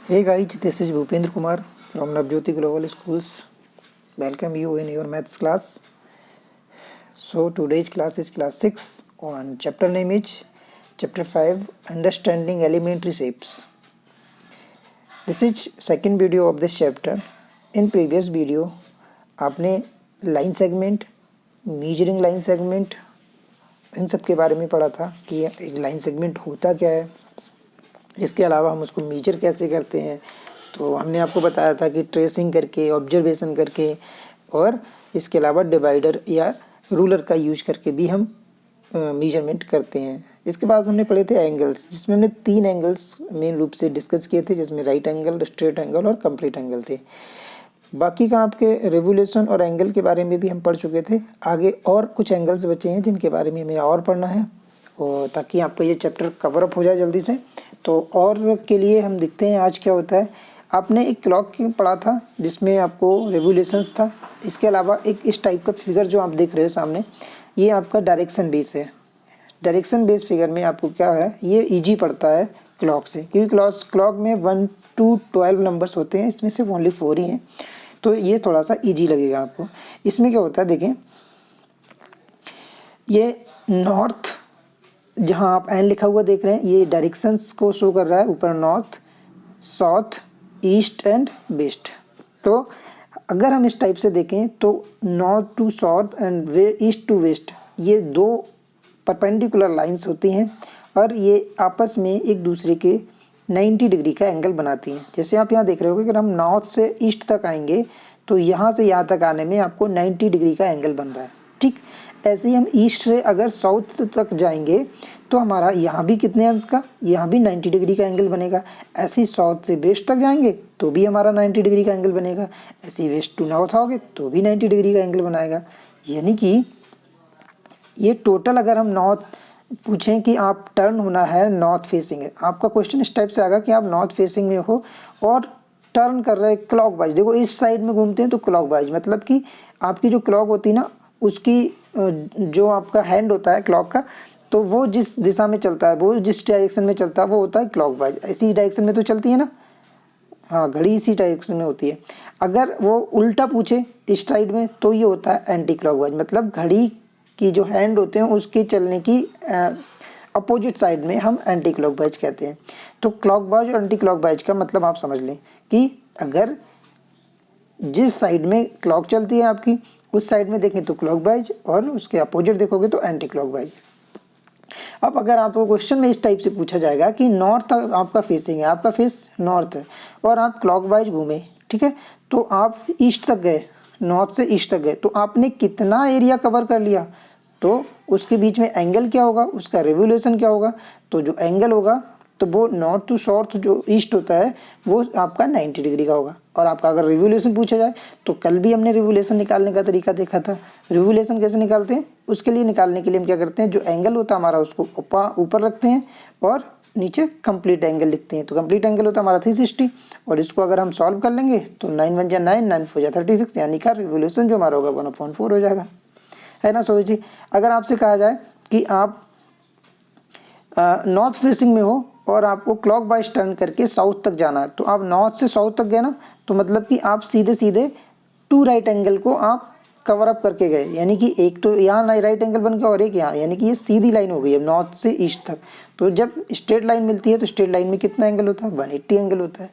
Hey guys, this is Bhupendra Kumar from Navjyoti Global Schools. Welcome you in your maths class. So today's class is class 6 on chapter name is chapter 5 Understanding Elementary Shapes. This is second video of this chapter. In previous video आपने line segment, measuring line segment in सब के बारे में पढ़ा था कि एक line segment होता क्या है, इसके अलावा हम उसको मेजर कैसे करते हैं। तो हमने आपको बताया था कि ट्रेसिंग करके, ऑब्जर्वेशन करके और इसके अलावा डिवाइडर या रूलर का यूज करके भी हम मेजरमेंट करते हैं। इसके बाद हमने पढ़े थे एंगल्स, जिसमें हमने 3 एंगल्स मेन रूप से डिस्कस किए थे, जिसमें राइट एंगल, स्ट्रेट एंगल और कंप्लीट एंगल थे। बाकी का आपके रेवोल्यूशन और एंगल के बारे में भी हम पढ़ चुके थे। आगे और कुछ एंगल्स बचे हैं जिनके बारे में हमें और पढ़ना है, और ताकि आपका ये चैप्टर कवर अप हो जाए जल्दी से। तो और के लिए हम देखते हैं आज क्या होता है। आपने एक क्लॉक पढ़ा था जिसमें आपको रेवोल्यूशंस था। इसके अलावा एक इस टाइप का फिगर जो आप देख रहे हो सामने, ये आपका डायरेक्शन बेस है। डायरेक्शन बेस फिगर में आपको क्या है, ये ईजी पड़ता है क्लॉक से, क्योंकि क्लॉक में 1 to 12 नंबर्स होते हैं, इसमें सिर्फ ओनली 4 ही हैं, तो ये थोड़ा सा ईजी लगेगा आपको। इसमें क्या होता है, देखें, ये नॉर्थ जहाँ आप एन लिखा हुआ देख रहे हैं, ये डायरेक्शंस को शो कर रहा है, ऊपर north, south, east and west. तो अगर हम इस टाइप से देखें तो north to south and east to west, ये 2 परपेंडिकुलर लाइंस होती हैं और ये आपस में एक दूसरे के 90 डिग्री का एंगल बनाती हैं। जैसे आप यहाँ देख रहे हो कि अगर हम नॉर्थ से ईस्ट तक आएंगे तो यहाँ से यहाँ तक आने में आपको 90 डिग्री का एंगल बन रहा है। ठीक ऐसे ही हम ईस्ट से अगर साउथ तक जाएंगे तो हमारा यहाँ भी कितने अंश का, यहाँ भी 90 डिग्री का एंगल बनेगा। ऐसे ही साउथ से वेस्ट तक जाएंगे तो भी हमारा 90 डिग्री का एंगल बनेगा। ऐसे ही वेस्ट टू नॉर्थ आओगे तो भी 90 डिग्री का एंगल बनाएगा। यानी कि ये टोटल, अगर हम नॉर्थ पूछें कि आप टर्न होना है, नॉर्थ फेसिंग है, आपका क्वेश्चन इस टाइप से आएगा कि आप नॉर्थ फेसिंग में हो और टर्न कर रहे हैं क्लॉक वाइज। देखो इस साइड में घूमते हैं तो क्लॉक वाइज, मतलब कि आपकी जो क्लॉक होती है ना, उसकी जो आपका हैंड होता है क्लॉक का, तो वो जिस दिशा में चलता है, वो जिस डायरेक्शन में चलता है, वो होता है क्लॉक वाइज। इसी डायरेक्शन में तो चलती है ना, हाँ, घड़ी इसी डायरेक्शन में होती है। अगर वो उल्टा पूछे इस साइड में तो ये होता है एंटी क्लॉक वाइज, मतलब घड़ी की जो हैंड होते हैं उसके चलने की अपोजिट साइड में हम एंटी क्लॉक वाइज कहते हैं। तो क्लॉक वाइज और एंटी क्लॉक वाइज का मतलब आप समझ लें कि अगर जिस साइड में क्लॉक चलती है आपकी, उस साइड में देखें तो क्लॉक वाइज और उसके अपोजिट देखोगे तो एंटी क्लॉक वाइज। अब अगर आपको क्वेश्चन में इस टाइप से पूछा जाएगा कि नॉर्थ आपका फेसिंग है, आपका फेस नॉर्थ है और आप क्लॉकवाइज घूमे, ठीक है, तो आप ईस्ट तक गए, नॉर्थ से ईस्ट तक गए, तो आपने कितना एरिया कवर कर लिया, तो उसके बीच में एंगल क्या होगा, उसका रेवोल्यूशन क्या होगा। तो जो एंगल होगा तो वो नॉर्थ टू साउथ जो ईस्ट होता है वो आपका 90 डिग्री का होगा। और आपका अगर रिवोल्यूशन पूछा जाए तो कल भी हमने रिवोल्यूशन निकालने का तरीका देखा था। रिवोल्यूशन कैसे निकालते हैं, उसके लिए निकालने के लिए हम क्या करते हैं, जो एंगल होता है हमारा उसको ऊपर रखते हैं और नीचे कंप्लीट एंगल लिखते हैं। तो कंप्लीट एंगल होता है हमारा 360, और इसको अगर हम सॉल्व कर लेंगे तो 9 1 जा 9, 9 4 जा 36, यानी का रिवोल्यूशन जो हमारा होगा 1/4 हो जाएगा, है ना। सोचिए अगर आपसे कहा जाए कि आप नॉर्थ फेसिंग में हो और आपको क्लॉक वाइज टर्न करके साउथ तक जाना है, तो आप नॉर्थ से साउथ तक गए ना, तो मतलब कि आप सीधे सीधे 2 राइट एंगल को आप कवर अप करके गए, यानी कि एक तो यहाँ राइट एंगल बन गया और एक यहाँ, यानी कि ये सीधी लाइन हो गई है नॉर्थ से ईस्ट तक। तो जब स्ट्रेट लाइन मिलती है तो स्ट्रेट लाइन में कितना एंगल होता है, 180 एंगल होता है।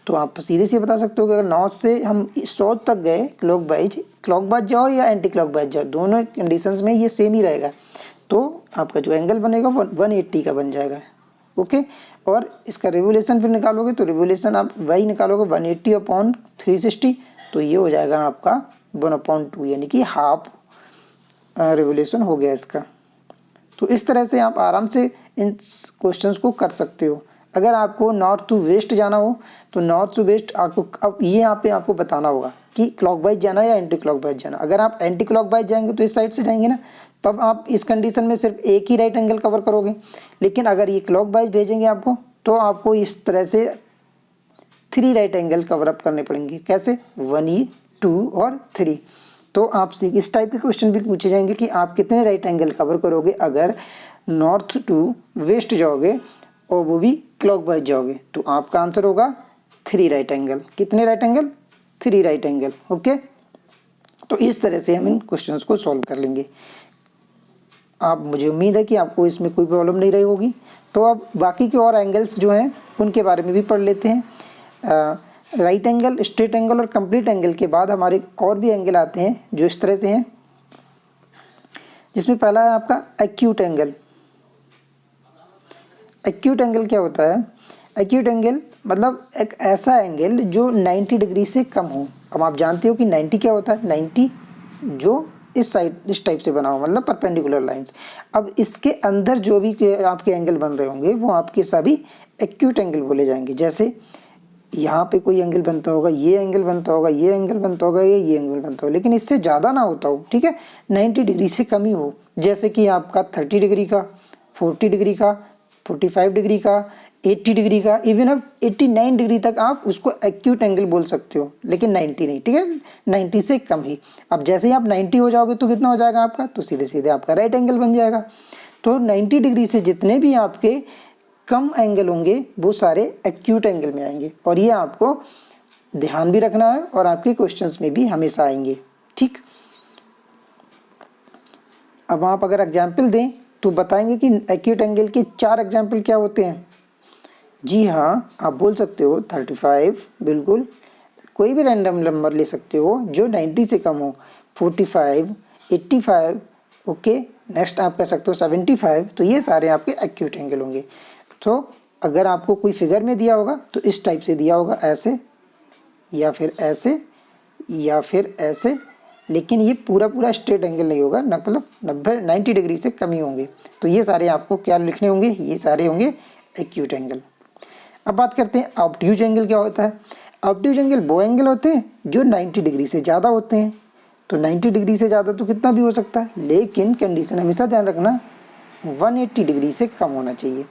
तो आप सीधे से बता सकते हो कि अगर नॉर्थ से हम साउथ तक गए क्लॉक वाइज जाओ या एंटी क्लॉक वाइज जाओ, दोनों कंडीशंस में ये सेम ही रहेगा, तो आपका जो एंगल बनेगा 180 का बन जाएगा। ओके, और इसका रिवोल्यूशन फिर निकालोगे तो रिवोल्यूशन आप वही निकालोगे 180/360, तो ये हो जाएगा आपका 1/2, यानी कि हाफ रिवोल्यूशन हो गया इसका। तो इस तरह से आप आराम से इन क्वेश्चंस को कर सकते हो। अगर आपको नॉर्थ टू वेस्ट जाना हो तो नॉर्थ टू वेस्ट आपको अब ये यहाँ पे आपको बताना होगा कि क्लॉकवाइज जाना या एंटी क्लॉकवाइज जाना। अगर आप एंटी क्लॉकवाइज जाएंगे तो इस साइड से जाएंगे ना, तब आप इस कंडीशन में सिर्फ एक ही राइट एंगल कवर करोगे। लेकिन अगर ये क्लॉकवाइज भेजेंगे आपको तो आपको इस तरह से 3 राइट एंगल कवर अप करने पड़ेंगे। कैसे, 1 2 और 3। तो आपसे इस टाइप के क्वेश्चन भी पूछे जाएंगे कि आप कितने राइट एंगल कवर करोगे अगर नॉर्थ टू वेस्ट जाओगे और वो भी क्लॉकवाइज जाओगे। तो आपका आंसर होगा 3 राइट एंगल। कितने right angle? 3 right angle. Okay, तो इस तरह से हम इन क्वेश्चंस को सॉल्व कर लेंगे। आप, मुझे उम्मीद है कि आपको इसमें कोई प्रॉब्लम नहीं रही होगी। तो अब बाकी के और एंगल्स जो हैं उनके बारे में भी पढ़ लेते हैं। राइट एंगल, स्ट्रेट एंगल और कंप्लीट एंगल के बाद हमारे और भी एंगल आते हैं जो इस तरह से हैं, जिसमें पहला है आपका एक्यूट एंगल। एक्यूट एंगल क्या होता है? एक्यूट एंगल मतलब एक ऐसा एंगल जो 90 डिग्री से कम हो। अब आप जानते हो कि 90 क्या होता है? 90 जो इस साइड, इस टाइप से बना हो, मतलब परपेंडिकुलर लाइंस। अब इसके अंदर जो भी आपके एंगल बन रहे होंगे वो आपके सभी एक्यूट एंगल बोले जाएंगे। जैसे यहाँ पे कोई एंगल बनता होगा, ये एंगल बनता होगा, ये एंगल बनता होगा, ये एंगल बनता होगा, लेकिन इससे ज़्यादा ना होता हो, ठीक है, 90 डिग्री से कम ही हो। जैसे कि आपका 30 डिग्री का, 40 डिग्री का, 45 डिग्री का, 80 डिग्री का, इवन अब 89 डिग्री तक आप उसको एक्यूट एंगल बोल सकते हो, लेकिन 90 नहीं, ठीक है, 90 से कम ही। अब जैसे ही आप 90 हो जाओगे तो कितना हो जाएगा आपका? तो सीधे सीधे आपका राइट एंगल बन जाएगा। तो 90 डिग्री से जितने भी आपके कम एंगल होंगे वो सारे एक्यूट एंगल में आएंगे, और ये आपको ध्यान भी रखना है और आपके क्वेश्चंस में भी हमेशा आएंगे, ठीक। अब आप अगर एग्जाम्पल दें तो बताएंगे कि एक्यूट एंगल के 4 एग्जाम्पल क्या होते हैं। जी हाँ, आप बोल सकते हो 35, बिल्कुल, कोई भी रैंडम नंबर ले सकते हो जो 90 से कम हो, 45, 85, ओके। नेक्स्ट आप कह सकते हो 75। तो ये सारे आपके एक्यूट एंगल होंगे। तो अगर आपको कोई फिगर में दिया होगा तो इस टाइप से दिया होगा, ऐसे या फिर ऐसे या फिर ऐसे, लेकिन ये पूरा पूरा स्ट्रेट एंगल नहीं होगा, मतलब 90 डिग्री से कम ही होंगे। तो ये सारे आपको क्या लिखने होंगे? ये सारे होंगे एक्यूट एंगल। अब बात करते हैं ऑब्ट्यूज एंगल क्या होता है। ऑब्ट्यूज एंगल वो एंगल होते हैं जो 90 डिग्री से ज़्यादा होते हैं। तो 90 डिग्री से ज़्यादा तो कितना भी हो सकता है, लेकिन कंडीशन हमेशा ध्यान रखना 180 डिग्री से कम होना चाहिए।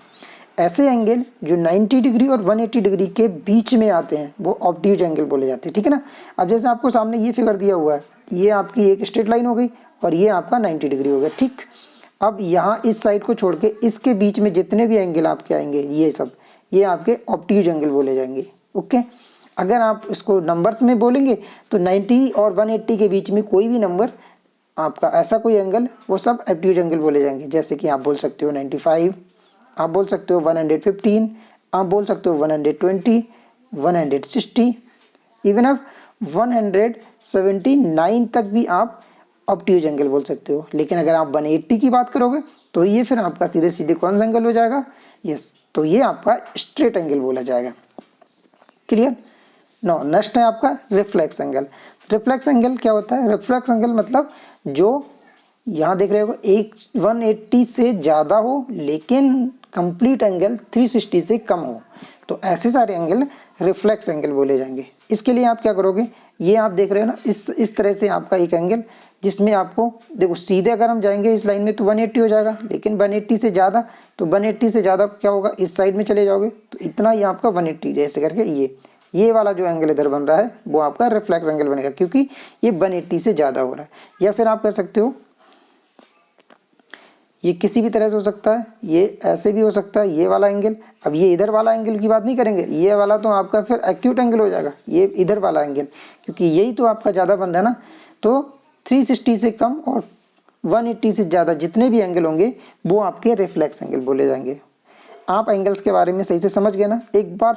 ऐसे एंगल जो 90 डिग्री और 180 डिग्री के बीच में आते हैं वो ऑब्ट्यूज एंगल बोले जाते हैं, ठीक है ना। अब जैसे आपको सामने ये फिगर दिया हुआ है, ये आपकी एक स्ट्रेट लाइन हो गई और ये आपका 90 डिग्री हो गया, ठीक। अब यहाँ इस साइड को छोड़ के इसके बीच में जितने भी एंगल आपके आएंगे ये सब, ये आपके ऑब्ट्यूज एंगल बोले जाएंगे, ओके। अगर आप इसको नंबर्स में बोलेंगे तो 90 और 180 के बीच में कोई भी नंबर आपका ऐसा कोई एंगल, वो सब ऑब्ट्यूज एंगल बोले जाएंगे। जैसे कि आप बोल सकते हो 95, आप बोल सकते हो 115, आप बोल सकते हो 120, 160, इवन आप 179 तक भी आप ऑब्ट्यूज एंगल बोल सकते हो। लेकिन अगर आप 180 की बात करोगे तो ये फिर आपका सीधे सीधे कौन सा एंगल हो जाएगा? यस, तो ये आपका स्ट्रेट एंगल बोला जाएगा। क्लियर? नो, नेक्स्ट है आपका रिफ्लेक्स एंगल। रिफ्लेक्स एंगल क्या होता है? रिफ्लेक्स एंगल मतलब जो यहाँ देख रहे हो 180 से ज़्यादा हो लेकिन कंप्लीट एंगल 360 से कम हो, तो ऐसे सारे एंगल रिफ्लेक्स एंगल बोले जाएंगे। इसके लिए आप क्या करोगे, ये आप देख रहे हो ना, इस तरह से आपका एक एंगल जिसमें आपको देखो सीधे अगर हम जाएंगे इस लाइन में तो 180 हो जाएगा, लेकिन 180 से ज़्यादा, तो 180 से ज़्यादा क्या होगा, इस साइड में चले जाओगे तो इतना ही आपका 180, ऐसे करके ये वाला जो एंगल इधर बन रहा है वो आपका रिफ्लेक्स एंगल बनेगा, क्योंकि ये 180 से ज़्यादा हो रहा है। या फिर आप कह सकते हो ये किसी भी तरह से हो सकता है, ये ऐसे भी हो सकता है, ये वाला एंगल। अब ये इधर वाला एंगल की बात नहीं करेंगे, ये वाला तो आपका फिर एक्यूट एंगल हो जाएगा, ये इधर वाला एंगल, क्योंकि यही तो आपका ज़्यादा बन रहा है ना। तो 360 से कम और 180 से ज़्यादा जितने भी एंगल होंगे वो आपके रिफ्लेक्स एंगल बोले जाएंगे। आप एंगल्स के बारे में सही से समझ गए ना। एक बार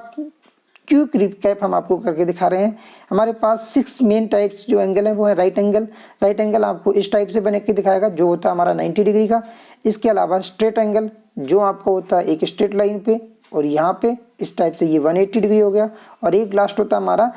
क्विक रिकैप हम आपको करके दिखा रहे हैं। हमारे पास 6 मेन टाइप्स जो एंगल हैं वो है राइट एंगल। राइट एंगल आपको इस टाइप से बने के दिखाएगा जो होता है हमारा 90 डिग्री का। इसके अलावा स्ट्रेट एंगल जो आपको होता है एक स्ट्रेट लाइन पे और यहाँ पे इस टाइप से, ये 180 डिग्री हो गया। और एक लास्ट होता है हमारा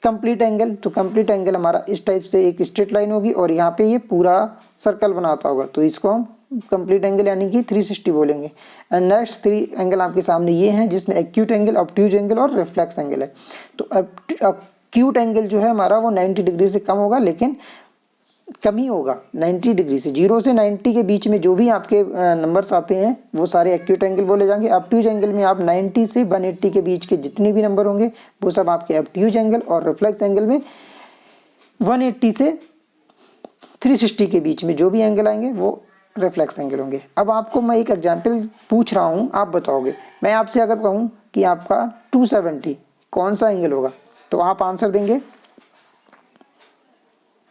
कंप्लीट एंगल। तो कंप्लीट एंगल हमारा इस टाइप से एक स्ट्रेट लाइन होगी और यहाँ पे ये पूरा सर्कल बनाता होगा, तो इसको हम कंप्लीट एंगल यानी कि 360 बोलेंगे। एंड नेक्स्ट 3 एंगल आपके सामने ये हैं जिसमें एक्यूट एंगल, ऑब्ट्यूज एंगल और रिफ्लेक्स एंगल है। तो एक्यूट एंगल जो है हमारा वो 90 डिग्री से कम होगा, लेकिन कम ही होगा 90 डिग्री से। 0 से 90 के बीच में जो भी आपके नंबर्स आते हैं वो सारे एक्यूट एंगल बोले जाएंगे। ऑब्ट्यूज एंगल में आप 90 से 180 के बीच के जितने भी नंबर होंगे वो सब आपके ऑब्ट्यूज एंगल, और रिफ्लेक्स एंगल में 180 से 360 के बीच में जो भी एंगल आएंगे वो रिफ्लेक्स एंगल होंगे। अब आपको मैं एक एग्जांपल पूछ रहा हूँ, आप बताओगे। मैं आपसे अगर कहूँ कि आपका 270 कौन सा एंगल होगा? तो आप आंसर देंगे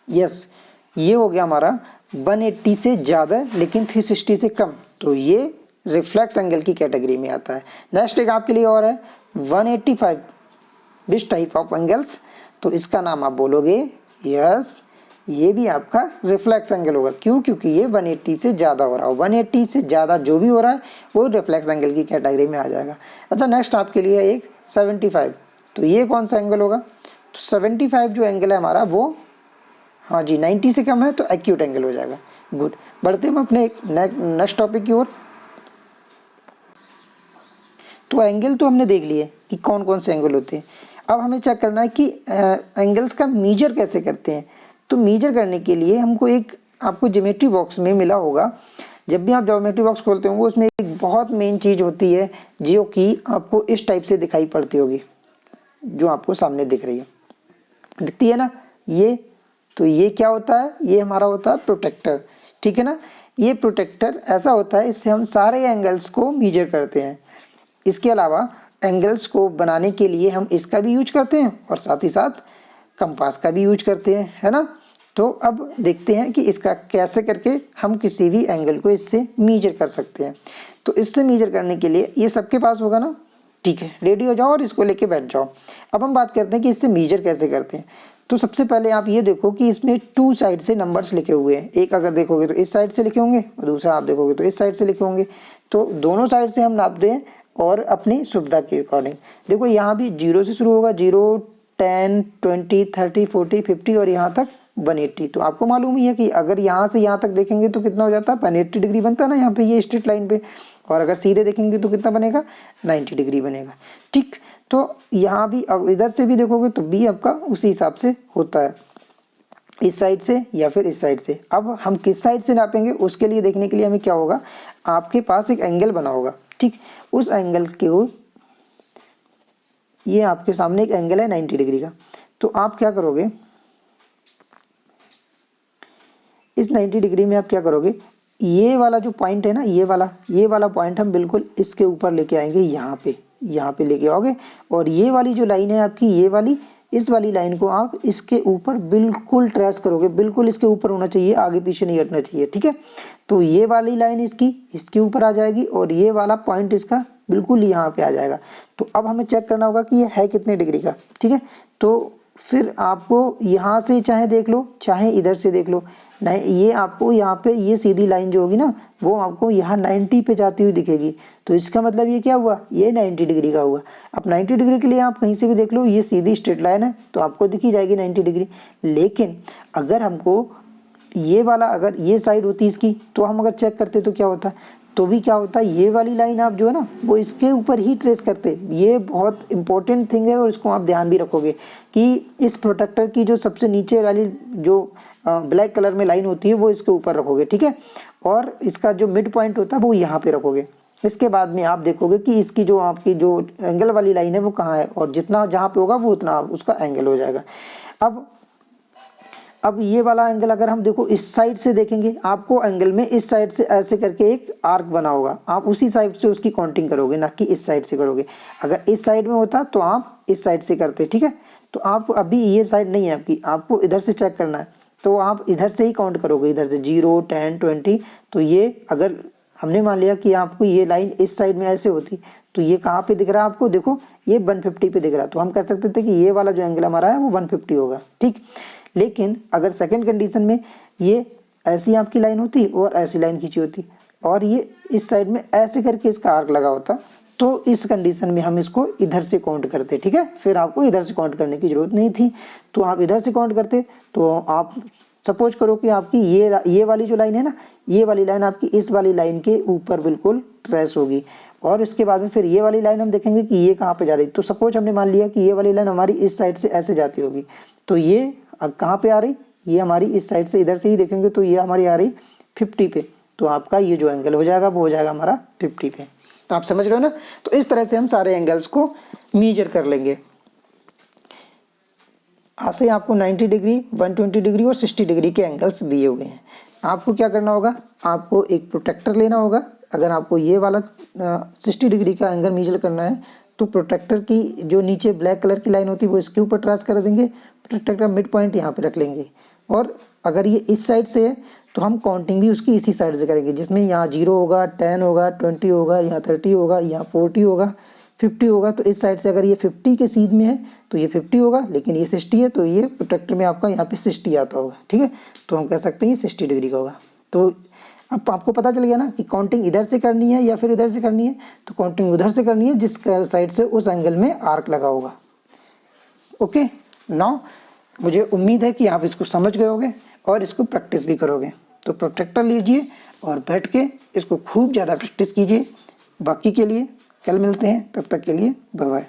यस, ये हो गया हमारा 180 से ज़्यादा लेकिन 360 से कम, तो ये रिफ्लेक्स एंगल की कैटेगरी में आता है। नेक्स्ट एक आपके लिए और है 185 दिस टाइप ऑफ एंगल्स, तो इसका नाम आप बोलोगे यस, ये भी आपका रिफ्लेक्स एंगल होगा। क्यों? क्योंकि ये 180 से ज़्यादा हो रहा है, 180 से ज़्यादा जो भी हो रहा है वो रिफ्लेक्स एंगल की कैटेगरी में आ जाएगा। अच्छा नेक्स्ट आपके लिए एक 75, तो ये कौन सा एंगल होगा? तो 75 जो एंगल है हमारा वो, हाँ जी 90 से कम है तो एक्यूट एंगल हो जाएगा। गुड, बढ़ते हम अपने नेक्स्ट टॉपिक की ओर। तो एंगल तो हमने देख लिए कि कौन कौन से एंगल होते हैं। अब हमें चेक करना है कि एंगल्स का मीजर कैसे करते हैं। तो मीजर करने के लिए हमको एक, आपको ज्योमेट्री बॉक्स में मिला होगा, जब भी आप ज्योमेट्री बॉक्स खोलते होंगे उसमें एक बहुत मेन चीज़ होती है जो कि आपको इस टाइप से दिखाई पड़ती होगी, जो आपको सामने दिख रही है, दिखती है ना ये। तो ये क्या होता है? ये हमारा होता है प्रोटेक्टर, ठीक है ना। ये प्रोटेक्टर ऐसा होता है, इससे हम सारे एंगल्स को मीजर करते हैं। इसके अलावा एंगल्स को बनाने के लिए हम इसका भी यूज करते हैं और साथ ही साथ कंपास का भी यूज करते हैं, है ना। तो अब देखते हैं कि इसका कैसे करके हम किसी भी एंगल को इससे मीजर कर सकते हैं। तो इससे मीजर करने के लिए ये सबके पास होगा ना, ठीक है, रेडी हो जाओ और इसको लेके बैठ जाओ। अब हम बात करते हैं कि इससे मीजर कैसे करते हैं। तो सबसे पहले आप ये देखो कि इसमें 2 साइड से नंबर्स लिखे हुए हैं, एक अगर देखोगे तो इस साइड से लिखे होंगे और दूसरा आप देखोगे तो इस साइड से लिखे होंगे। तो दोनों साइड से हम नाप दें और अपनी सुविधा के अकॉर्डिंग। देखो यहाँ भी 0 से शुरू होगा, 0, 10, 20, 30, 40, 50 और यहाँ तक 180। तो आपको मालूम ही है कि अगर यहाँ से यहाँ तक देखेंगे तो कितना हो जाता है, 180 डिग्री बनता है ना यहाँ पे, ये स्ट्रेट लाइन पे। और अगर सीधे देखेंगे तो कितना बनेगा, 90 डिग्री बनेगा, ठीक। तो यहाँ भी इधर से भी देखोगे तो भी आपका उसी हिसाब से होता है, इस साइड से या फिर इस साइड से। अब हम किस साइड से नापेंगे उसके लिए देखने के लिए हमें क्या होगा, आपके पास एक एंगल बना होगा, ठीक। उस एंगल को, ये आपके सामने एक एंगल है 90 डिग्री का। तो आप क्या करोगे, इस 90 डिग्री में आप क्या करोगे, ये वाला जो पॉइंट है ना, ये वाला पॉइंट हम बिल्कुल इसके ऊपर लेके आएंगे, यहाँ पे लेके आओगे। और ये वाली जो लाइन है आपकी, ये वाली, इस वाली लाइन को आप इसके ऊपर बिल्कुल ट्रेस करोगे, बिल्कुल इसके ऊपर होना चाहिए, आगे पीछे नहीं हटना चाहिए, ठीक है। तो ये वाली लाइन इसके ऊपर आ जाएगी और ये वाला पॉइंट इसका बिल्कुल यहाँ पे आ जाएगा। तो अब हमें चेक करना होगा कि ये है कितने डिग्री का, ठीक है। तो फिर आपको यहाँ से चाहे देख लो चाहे इधर से देख लो, नहीं ये आपको यहाँ पे ये सीधी लाइन जो होगी ना वो आपको यहाँ 90 पे जाती हुई दिखेगी। तो इसका मतलब ये क्या हुआ, ये 90 डिग्री का हुआ। अब 90 डिग्री के लिए आप कहीं से भी देख लो, ये सीधी स्ट्रेट लाइन है तो आपको दिखी जाएगी 90 डिग्री। लेकिन अगर हमको ये वाला, अगर ये साइड होती इसकी, तो हम अगर चेक करते तो क्या होता, तो भी क्या होता, ये वाली लाइन आप जो है ना वो इसके ऊपर ही ट्रेस करते। ये बहुत इंपॉर्टेंट थिंग है और इसको आप ध्यान भी रखोगे कि इस प्रोटेक्टर की जो सबसे नीचे वाली जो ब्लैक कलर में लाइन होती है वो इसके ऊपर रखोगे, ठीक है। और इसका जो मिड पॉइंट होता है वो यहाँ पे रखोगे। इसके बाद में आप देखोगे कि इसकी जो आपकी जो एंगल वाली लाइन है वो कहाँ है, और जितना जहाँ पे होगा वो उतना उसका एंगल हो जाएगा। अब ये वाला एंगल अगर हम देखो इस साइड से देखेंगे, आपको एंगल में इस साइड से ऐसे करके एक आर्क बना होगा, आप उसी साइड से उसकी काउंटिंग करोगे, ना कि इस साइड से करोगे। अगर इस साइड में होता तो आप इस साइड से करते, ठीक है। तो आप अभी ये साइड नहीं है आपकी, आपको इधर से चेक करना है, तो आप इधर से ही काउंट करोगे, इधर से 0, 10, 20। तो ये अगर हमने मान लिया कि आपको ये लाइन इस साइड में ऐसे होती, तो ये कहाँ पे दिख रहा है आपको, देखो ये 150 पे दिख रहा है। तो हम कह सकते थे कि ये वाला जो एंगल हमारा है वो 150 होगा, ठीक। लेकिन अगर सेकंड कंडीशन में ये ऐसी आपकी लाइन होती और ऐसी लाइन खींची होती और ये इस साइड में ऐसे करके इसका आर्क लगा होता, तो इस कंडीशन में हम इसको इधर से काउंट करते, ठीक है। फिर आपको इधर से काउंट करने की जरूरत नहीं थी, तो आप इधर से काउंट करते। तो आप सपोज करो कि आपकी ये वाली जो लाइन है ना, ये वाली लाइन आपकी इस वाली लाइन के ऊपर बिल्कुल ट्रेस होगी, और इसके बाद में फिर ये वाली लाइन हम देखेंगे कि ये कहाँ पे जा रही। तो सपोज हमने मान लिया कि ये वाली लाइन हमारी इस साइड से ऐसे जाती होगी, तो ये कहाँ पे आ रही, ये हमारी इस साइड से, इधर से ही देखेंगे तो ये हमारी आ रही 50 पे। तो आपका ये जो एंगल हो जाएगा वो हो जाएगा हमारा 50 पे। तो आप समझ रहे हो ना। तो इस तरह से हम सारे एंगल्स को मीजर कर लेंगे। ऐसे आपको 90 डिग्री, 120 डिग्री और 60 डिग्री के एंगल्स दिए हुए हैं। आपको क्या करना होगा, आपको एक प्रोटेक्टर लेना होगा। अगर आपको ये वाला 60 डिग्री का एंगल मीजर करना है तो प्रोट्रैक्टर की जो नीचे ब्लैक कलर की लाइन होती है वो इसके ऊपर ट्रेस कर देंगे, प्रोट्रैक्टर का मिड पॉइंट यहाँ पे रख लेंगे। और अगर ये इस साइड से है तो हम काउंटिंग भी उसकी इसी साइड से करेंगे, जिसमें यहाँ 0 होगा, 10 होगा, 20 होगा, यहाँ 30 होगा, यहाँ 40 होगा, 50 होगा। तो इस साइड से अगर ये 50 के सीध में है तो ये 50 होगा, लेकिन ये 60 है तो ये प्रोट्रैक्टर में आपका यहाँ पे 60 आता होगा, ठीक है। तो हम कह सकते हैं ये 60 डिग्री का होगा। तो अब आपको पता चल गया ना कि काउंटिंग इधर से करनी है या फिर इधर से करनी है। तो काउंटिंग उधर से करनी है जिस साइड से उस एंगल में आर्क लगा होगा। ओके, नाउ मुझे उम्मीद है कि आप इसको समझ गए होगे और इसको प्रैक्टिस भी करोगे। तो प्रोट्रैक्टर लीजिए और बैठ के इसको खूब ज़्यादा प्रैक्टिस कीजिए। बाकी के लिए कल मिलते हैं, तब तक के लिए बाय बाय।